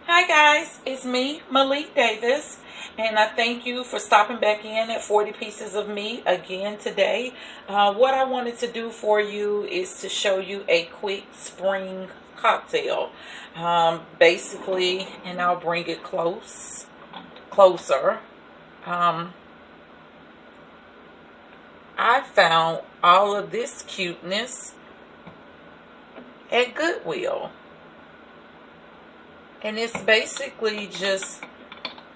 Hi guys, it's me, Maylik Davis, and I thank you for stopping back in at 40 Pieces of Me again today. What I wanted to do for you is to show you a quick spring cocktail. Basically, and I'll bring it closer. Um, I found all of this cuteness at Goodwill. And it's basically just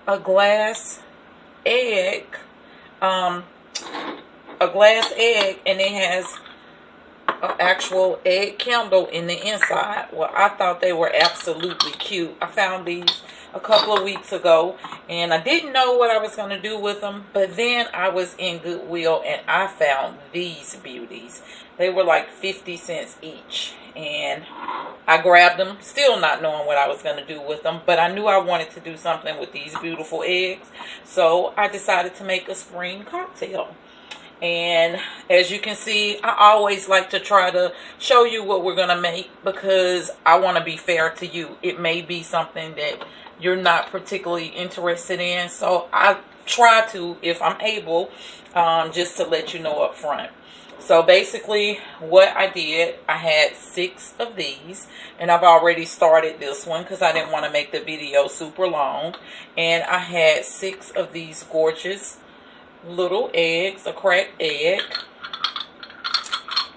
a glass egg, um, and it has an actual egg candle in the inside. Well, I thought they were absolutely cute. I found these a couple of weeks ago, and I didn't know what I was going to do with them, but then I was in Goodwill, and I found these beauties. They were like 50 cents each, and I grabbed them, still not knowing what I was going to do with them, but I knew I wanted to do something with these beautiful eggs, so I decided to make a spring cocktail. And as you can see, I always like to try to show you what we're going to make because I want to be fair to you. It may be something that you're not particularly interested in, so I try to, if I'm able, just to let you know up front. So basically what I did, I had 6 of these, and I've already started this one because I didn't want to make the video super long. And I had 6 of these gorgeous little eggs, a cracked egg,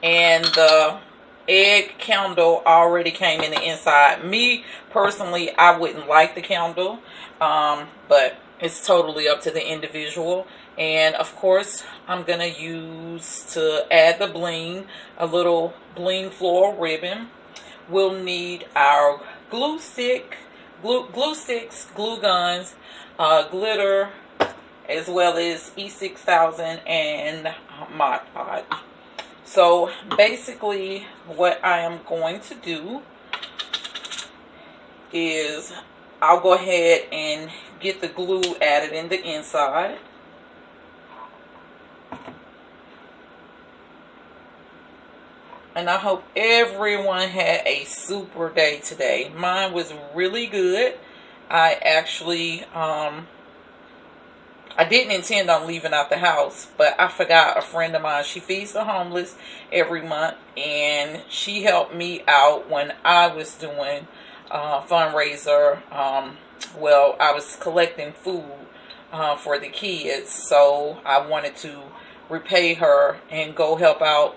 and the egg candle already came in the inside. Me personally, I wouldn't like the candle, but it's totally up to the individual. And of course, I'm gonna use, to add the bling, a little bling floral ribbon. We'll need our glue sticks, glue guns, glitter, as well as E6000 and Mod Podge. So basically what I am going to do is I'll go ahead and get the glue added in the inside. And I hope everyone had a super day today. Mine was really good. I actually, I didn't intend on leaving out the house, but I forgot a friend of mine. She feeds the homeless every month, and she helped me out when I was doing a fundraiser. Well, I was collecting food for the kids, so I wanted to repay her and go help out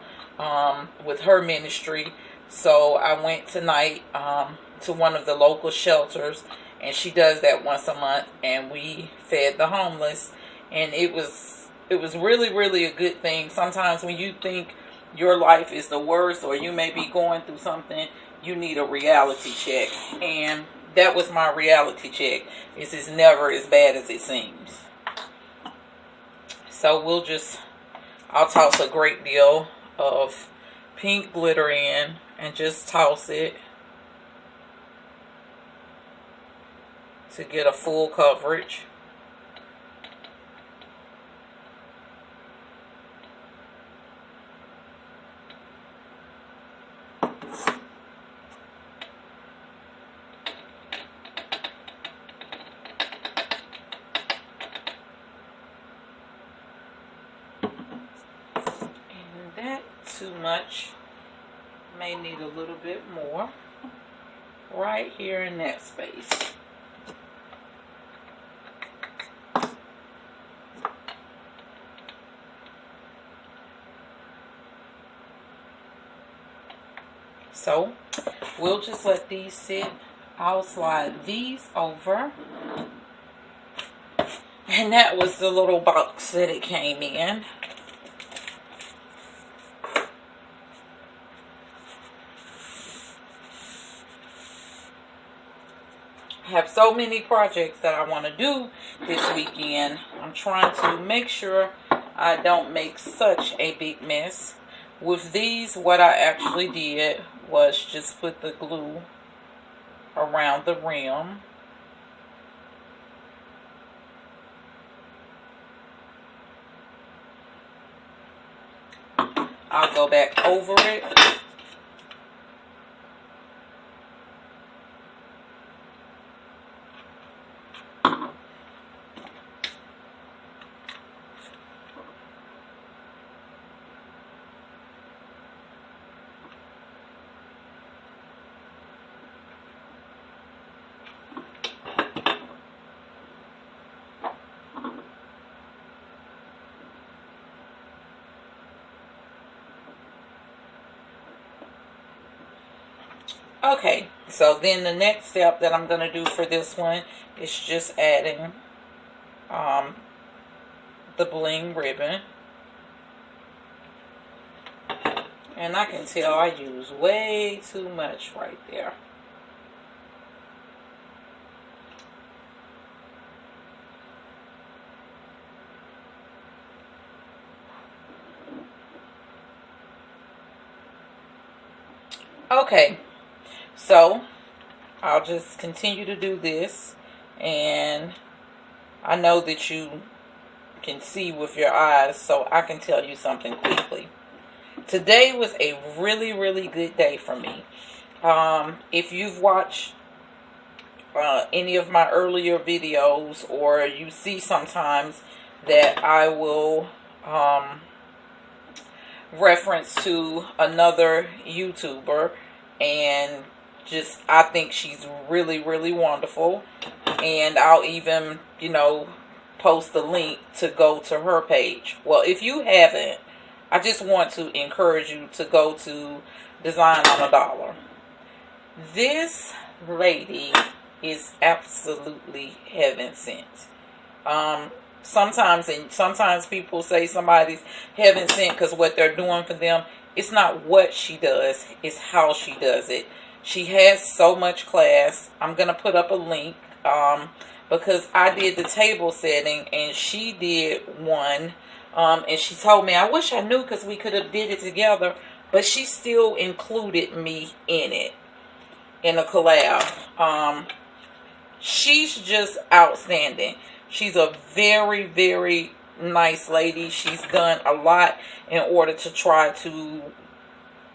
with her ministry. So I went tonight to one of the local shelters, and she does that once a month, and we fed the homeless, and it was really a good thing. Sometimes when you think your life is the worst, or you may be going through something, you need a reality check, and that was my reality check. This is never as bad as it seems. So I'll toss a great deal of pink glitter in and just toss it to get a full coverage. And that too much. May need a little bit more right here in that space. So we'll just let these sit. I'll slide these over. And that was the little box that it came in. I have so many projects that I want to do this weekend. I'm trying to make sure I don't make such a big mess. With these, what I actually did was just put the glue around the rim. I'll go back over it. Okay, so then the next step that I'm going to do for this one is just adding um, the bling ribbon. And I can tell I use way too much right there. Okay, so I'll just continue to do this, and I know that you can see with your eyes, so I can tell you something quickly. Today was a really, really good day for me. If you've watched any of my earlier videos, or you see sometimes that I will reference to another YouTuber, and just I think she's really, really wonderful, and I'll even post the link to go to her page. Well, if you haven't, I just want to encourage you to go to Design on a Dollar. This lady is absolutely heaven sent. Sometimes people say somebody's heaven sent because what they're doing for them. It's not what she does, it's how she does it. She has so much class. I'm going to put up a link because I did the table setting and she did one. And she told me, I wish I knew because we could have did it together. But she still included me in it, in a collab. She's just outstanding. She's a very, very nice lady. She's done a lot in order to try to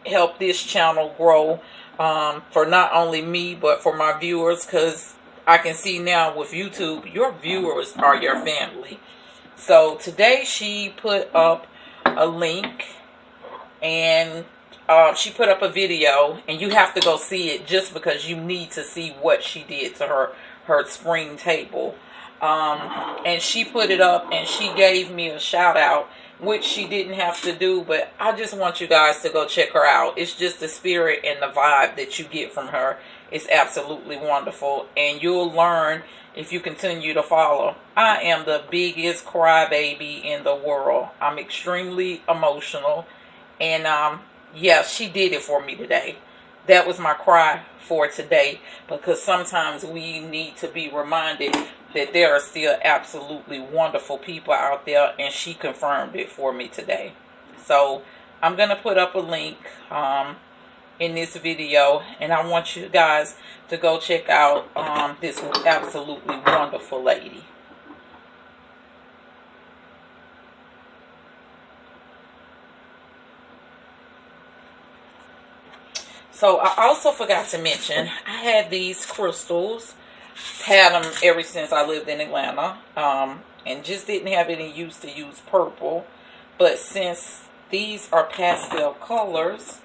help this channel grow, for not only me but for my viewers, because I can see now with YouTube your viewers are your family. So today she put up a link, and she put up a video, and you have to go see it just because you need to see what she did to her spring table. And she put it up and she gave me a shout out, which she didn't have to do, but I just want you guys to go check her out. It's just the spirit and the vibe that you get from her. It's absolutely wonderful, and you'll learn if you continue to follow. I am the biggest crybaby in the world. I'm extremely emotional, and yeah, she did it for me today. That was my cry for today, because sometimes we need to be reminded that there are still absolutely wonderful people out there, and she confirmed it for me today. So I'm going to put up a link in this video, and I want you guys to go check out this absolutely wonderful lady. So I also forgot to mention, I had these crystals. Had them ever since I lived in Atlanta, and just didn't have any use to use purple. But since these are pastel colors,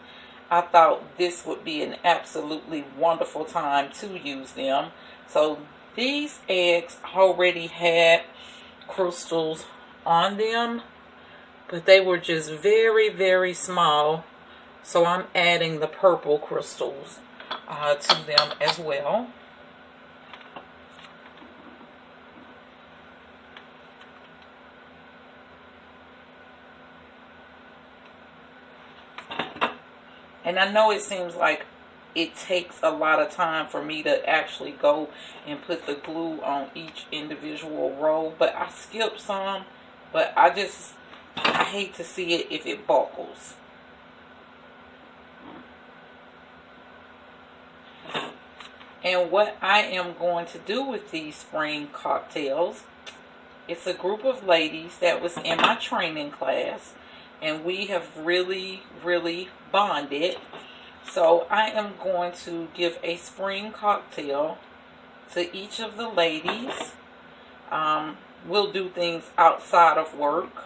I thought this would be an absolutely wonderful time to use them. So these eggs already had crystals on them, but they were just very, very small. So I'm adding the purple crystals to them as well. And I know it seems like it takes a lot of time for me to actually go and put the glue on each individual row, but I skipped some, but I hate to see it if it buckles. And what I am going to do with these spring cocktails, it's a group of ladies that was in my training class, and we have really, really bonded. So I am going to give a spring cocktail to each of the ladies. We'll do things outside of work,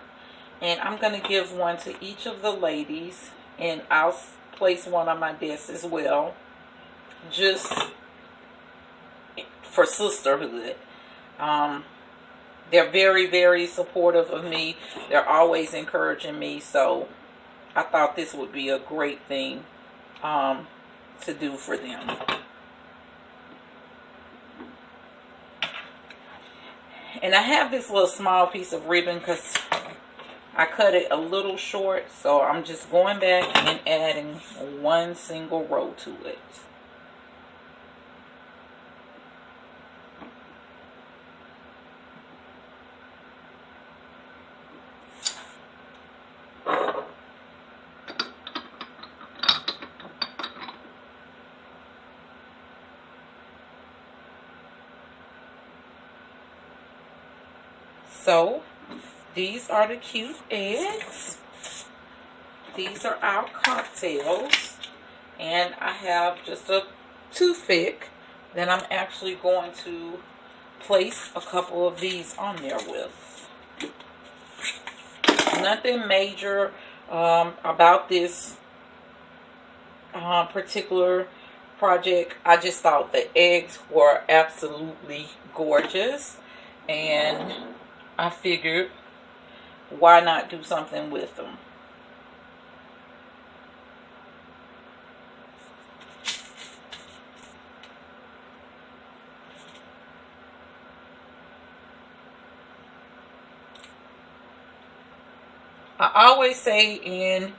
and I'm going to give one to each of the ladies, and I'll place one on my desk as well, just for sisterhood. They're very, very supportive of me. They're always encouraging me. So I thought this would be a great thing to do for them. And I have this little small piece of ribbon because I cut it a little short, so I'm just going back and adding one single row to it. So these are the cute eggs. These are our cocktails. And I have just a toothpick that I'm actually going to place a couple of these on there with. Nothing major about this particular project. I just thought the eggs were absolutely gorgeous. And I figured, why not do something with them? I always say in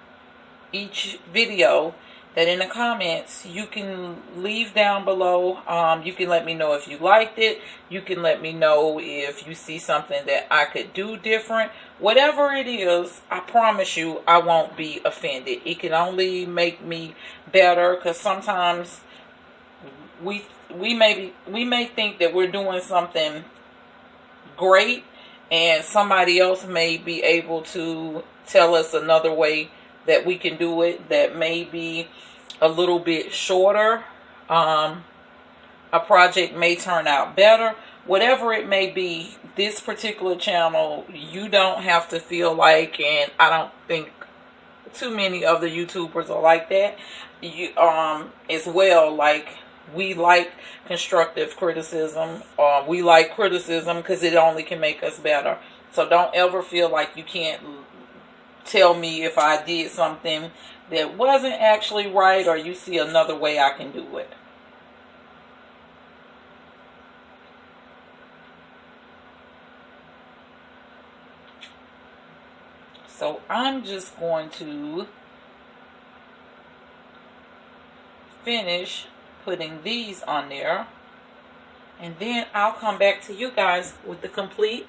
each video that in the comments you can leave down below. You can let me know if you liked it. You can let me know if you see something that I could do different. Whatever it is, I promise you I won't be offended. It can only make me better, because sometimes we may think that we're doing something great, and somebody else may be able to tell us another way that we can do it that may be a little bit shorter. A project may turn out better. Whatever it may be, this particular channel, you don't have to feel like, and I don't think too many other YouTubers are like that. You as well, like, we like constructive criticism. We like criticism because it only can make us better. So don't ever feel like you can't tell me if I did something that wasn't actually right, or you see another way I can do it. So I'm just going to finish putting these on there, and then I'll come back to you guys with the complete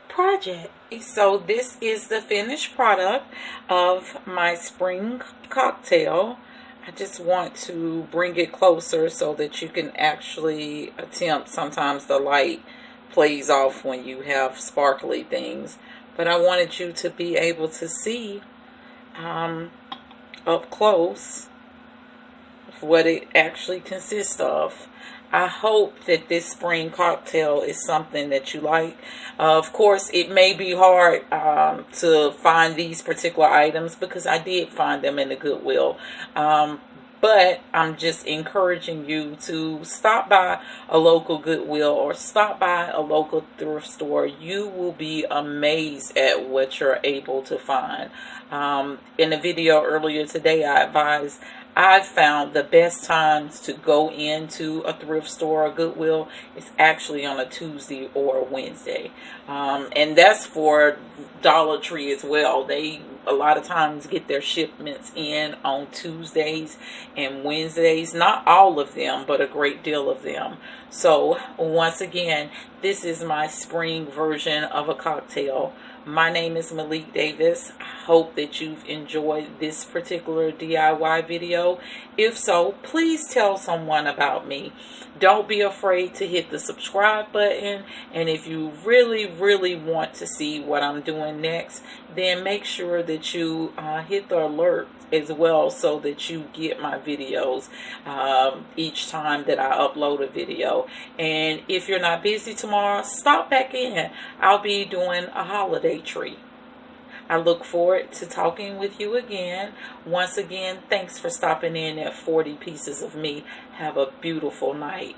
project. So this is the finished product of my spring cocktail. I just want to bring it closer so that you can actually attempt. Sometimes the light plays off when you have sparkly things, but I wanted you to be able to see up close what it actually consists of. I hope that this spring cocktail is something that you like. Of course, it may be hard to find these particular items because I did find them in the Goodwill. But I'm just encouraging you to stop by a local Goodwill or stop by a local thrift store. You will be amazed at what you're able to find. In the video earlier today, I advised I found the best times to go into a thrift store or Goodwill is actually on a Tuesday or a Wednesday. And that's for Dollar Tree as well. They a lot of times get their shipments in on Tuesdays and Wednesdays. Not all of them, but a great deal of them. So once again, this is my spring version of a cocktail. My name is Maylik Davis. I hope that you've enjoyed this particular DIY video. If so, please tell someone about me. Don't be afraid to hit the subscribe button. And if you really, really want to see what I'm doing next, then make sure that you hit the alert as well so that you get my videos each time that I upload a video. And if you're not busy tomorrow, stop back in. I'll be doing a holiday treat. I look forward to talking with you again. Once again, thanks for stopping in at 40 Pieces of Me. Have a beautiful night.